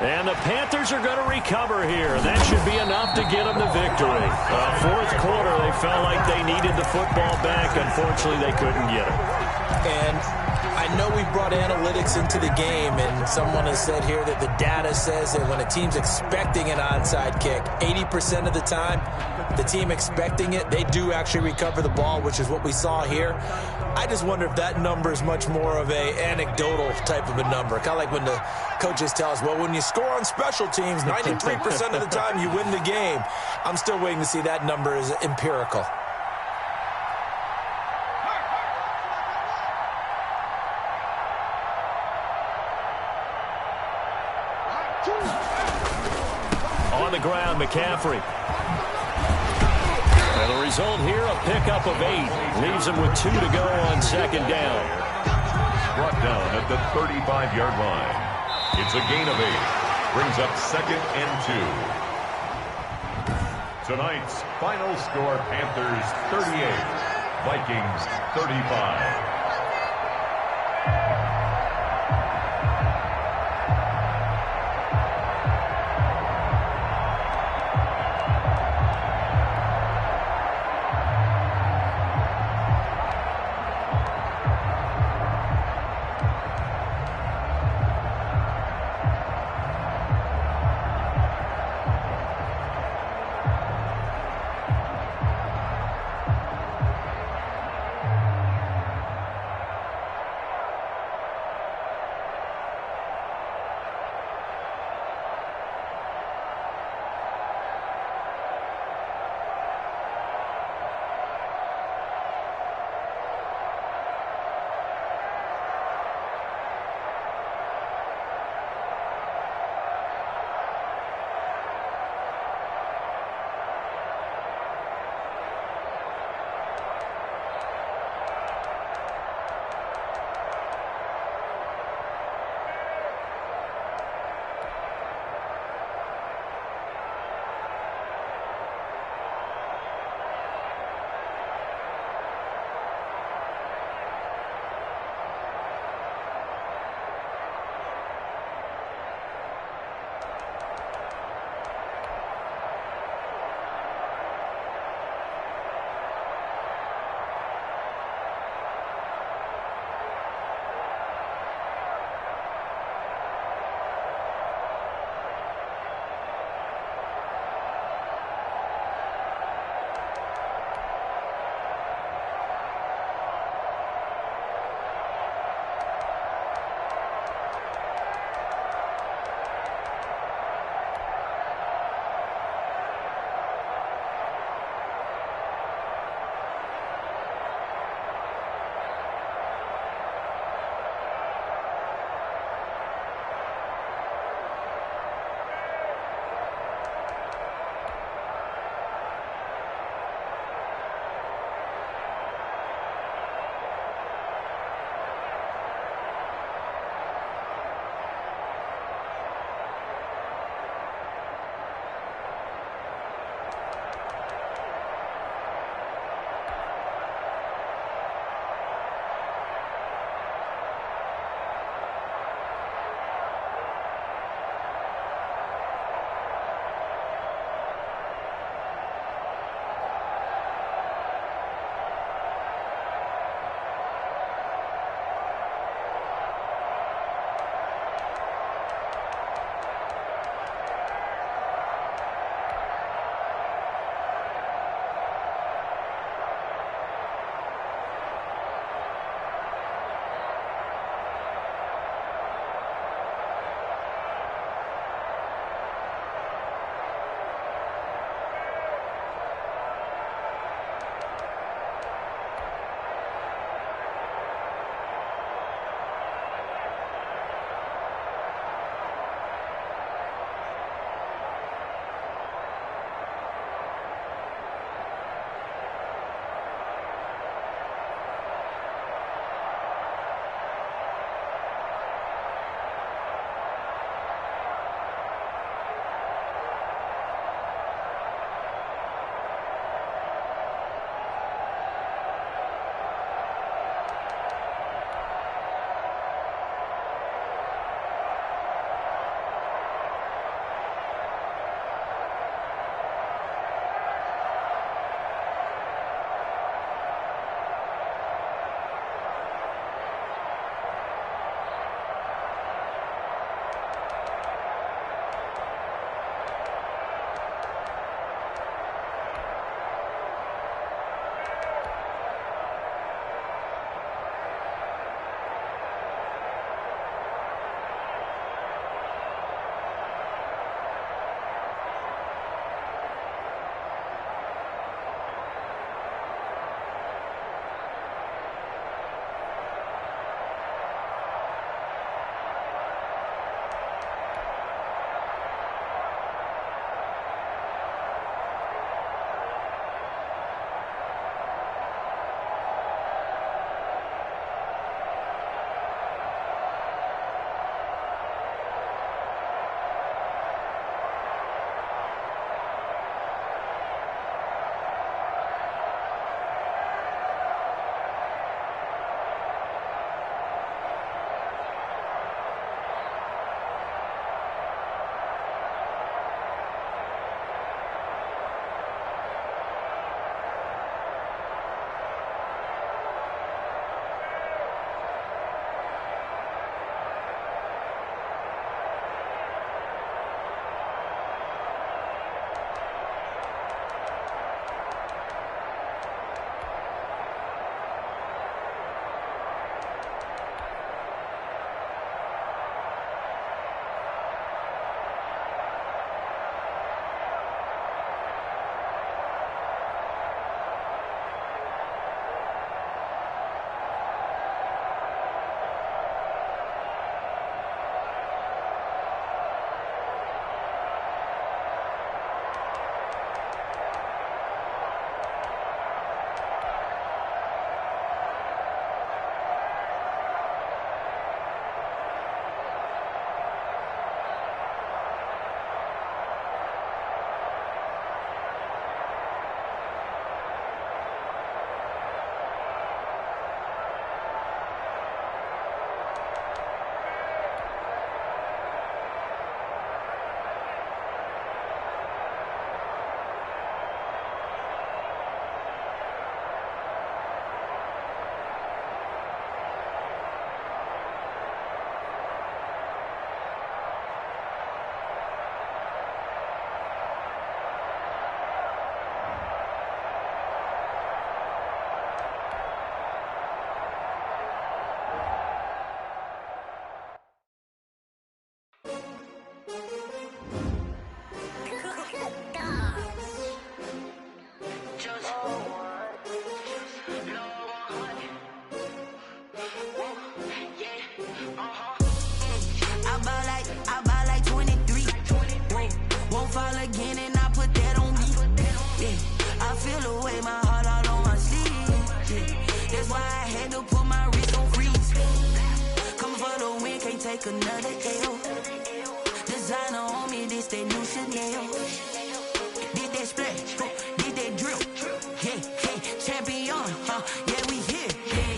And the Panthers are going to recover here. That should be enough to get them the victory. 4th quarter, they felt like they needed the football back. Unfortunately, they couldn't get it. And I know we brought analytics into the game, and someone has said here that the data says that when a team's expecting an onside kick, 80% of the time, the team expecting it, they do actually recover the ball, which is what we saw here. I just wonder if that number is much more of a anecdotal type of a number. Kind of like when the coaches tell us, well, when you score on special teams, 93% of the time you win the game. I'm still waiting to see that number is empirical. On the ground, McCaffrey. And the result here, a pickup of 8. Leaves him with 2 to go on 2nd down. Brought down at the 35-yard line. It's a gain of 8. Brings up 2nd and 2. Tonight's final score, Panthers 38, Vikings 35. take another L. Designer on me, this that new Chanel. Did that splash, did that drill. Yeah, champion, yeah, we here.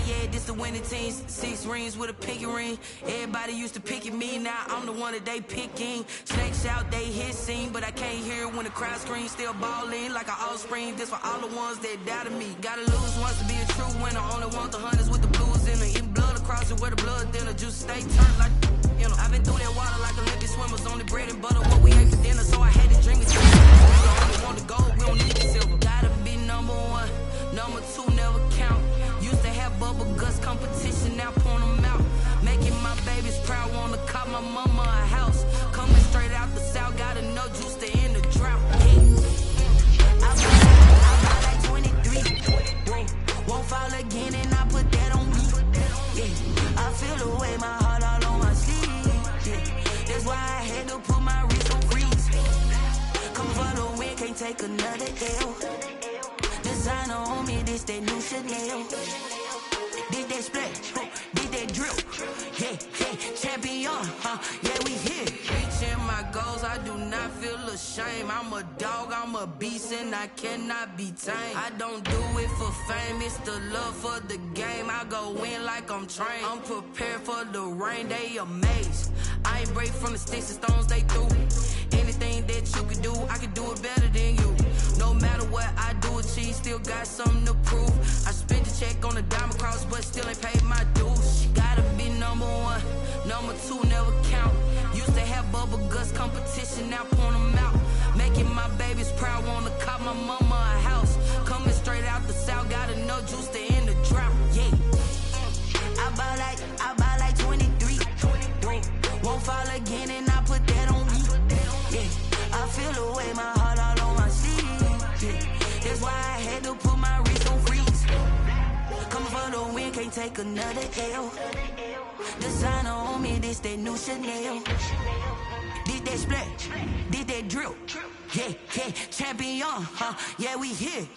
Yeah, this the winning team. 6 rings with a pinky ring. Everybody used to pick at me, now I'm the one that they picking. Snakes out, they hit scene, but I can't hear it when the crowd screams. Still ballin' like an offspring. This for all the ones that doubted me. Gotta lose once to be a true winner. Only want the hunters with the blues in it. Eating blood across it where the blood thinner. Juice stay turned like, you know. I've been through that water like Olympic swimmers. Only bread and butter what we ate for dinner, so I had to dream it. We only want the gold, we don't need the silver. Gotta be number 1, number 2 never count. Used to have bubble guts competition, now point them out. Making my babies proud, wanna cop my mama a house. Coming straight out the south, gotta know juice to end the drought. Yeah. I buy like 23. Won't fall again and I put that on me. Yeah. I feel the way, my heart all on my sleeve. Yeah. That's why I had to put my wrist on freeze. Come for the win, can't take another L. Designer on me, this that new Chanel. Did that splash, did that drill. Yeah, champion, yeah, we here. Reaching my goals, I do not feel ashamed. I'm a dog, I'm a beast, and I cannot be tamed. I don't do it for fame, it's the love for the game. I go in like I'm trained. I'm prepared for the rain, they amazed. I ain't break from the sticks and stones they threw. Anything that you could do, I could do it better than you. No matter what I do, achieve, still got something to prove. I spent the check on the diamond cross, but still ain't paid my dues. Gotta be number 1, number 2 never count. Used to have bubble guts competition, now point them out. Making my babies proud, wanna cop my mama a house. Coming straight out the south, gotta know juice to end the drought. Yeah, I buy like 23. Won't fall again and I put that on me. Yeah, I feel the way, my heart all on my sleeve. Yeah, that's why I had to put my wrist on freeze. Coming for the win, can't take another L. Designer on me, this that new Chanel. Did that splash, did that drill. Yeah, champion, yeah, we here.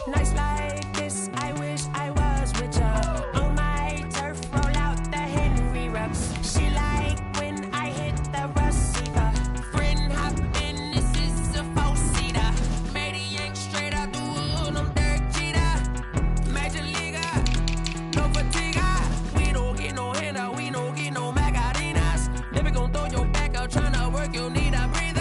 Nights like this, I wish I was with ya. On my turf, roll out the Henry rocks. She like when I hit the receiver. Friend hop in, this is a 4-seater. Made a yank straight out the wood, I'm Derek Jeter. Major leaguer, no fatigue. We don't get no handout, we don't get no Macarinas. Never gon' throw your back out, tryna work, you need a breather.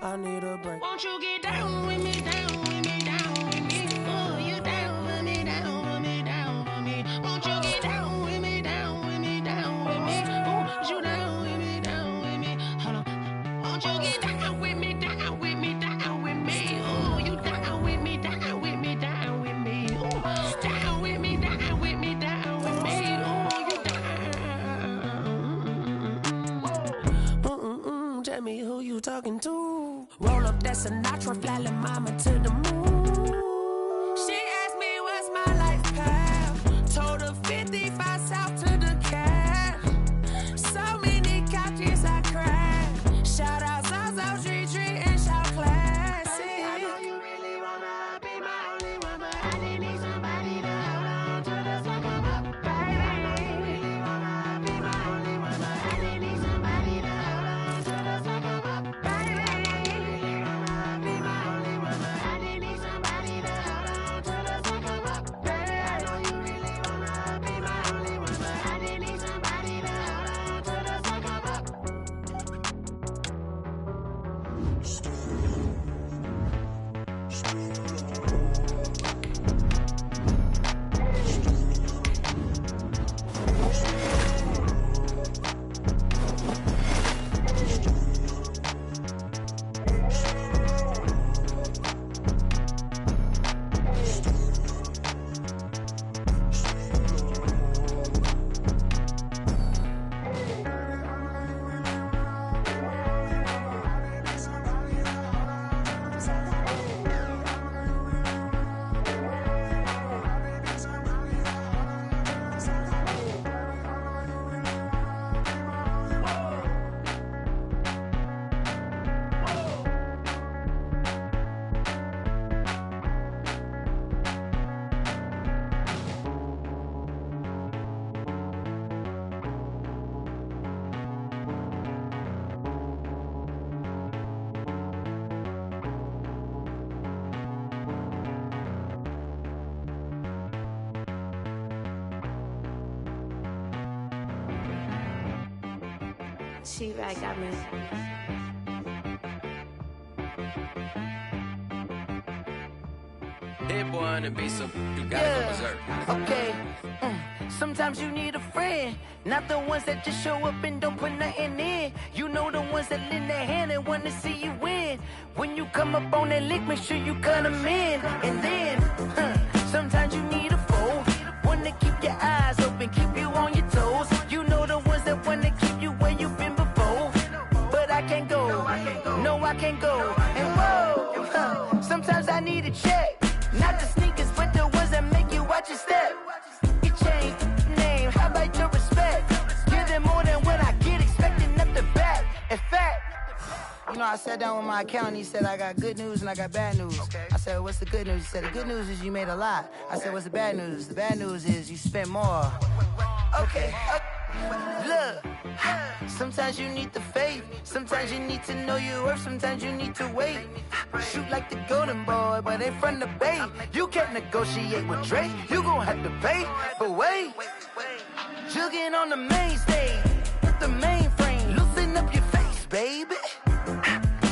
I need a break. Won't you get down with me, down with me, down with me? Oh, you down with me, down with me, down with me. Won't you get down with me, down with me, down with me? Oh, you down with me, down with me. Hold on. Won't you get down with me, down with me, down with me? Oh, you down with me, down with me, down with me. Oh, down with me, down with me, down with me. Oh, you down. Tell me who you talking to. Roll up that Sinatra, fly la mama to the moon. She asked me what's my life path. Told her 55 south to the cab. So many couches I cried. Shout out South Street and shout classic. I know you really wanna be my only one, but I didn't need somebody to hold on to the fuck up, baby. I know you really wanna She right got me. Hit boy on the beat, so you gotta go berserk. Okay. Sometimes you need a friend, not the ones that just show up and don't put nothing in. You know the ones that lend their hand and want to see you win. When you come up on that lick, make sure you cut them in. And then, sometimes you need a foe, one to keep your eyes open, keep you on your toes. You know the ones that want to keep you where you've been before. But I can't go, no I can't go. And whoa, sometimes I need a check, not the sneakers, but the ones that make you watch your step. You change name, how about your respect? Give them more than what I get, expecting up the back. In fact, you know, I sat down with my accountant, he said I got good news and I got bad news. I said, what's the good news? He said, the good news is you made a lot. I said, what's the bad news? The bad news is you spent more. Okay, look, sometimes you need the faith, sometimes you need to know your worth, sometimes you need to wait. Shoot like the golden boy, but ain't from the bay. You can't negotiate with Drake, you gon' have to pay. But wait, jugging on the main stage, with the mainframe, loosen up your face, baby.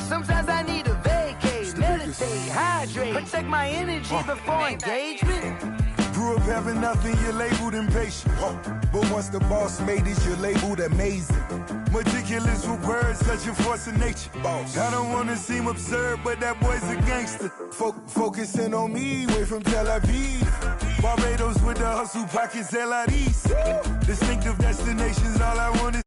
Sometimes I need a vacate, meditate, hydrate, protect my energy before engagement. Grew up having nothing, you're labeled impatient. But once the boss made it, you're labeled amazing. Meticulous with words, such a force of nature. I don't wanna seem absurd, but that boy's a gangster. Focusing on me, way from Tel Aviv. Barbados with the hustle pockets, LIDs. Distinctive destinations, all I want is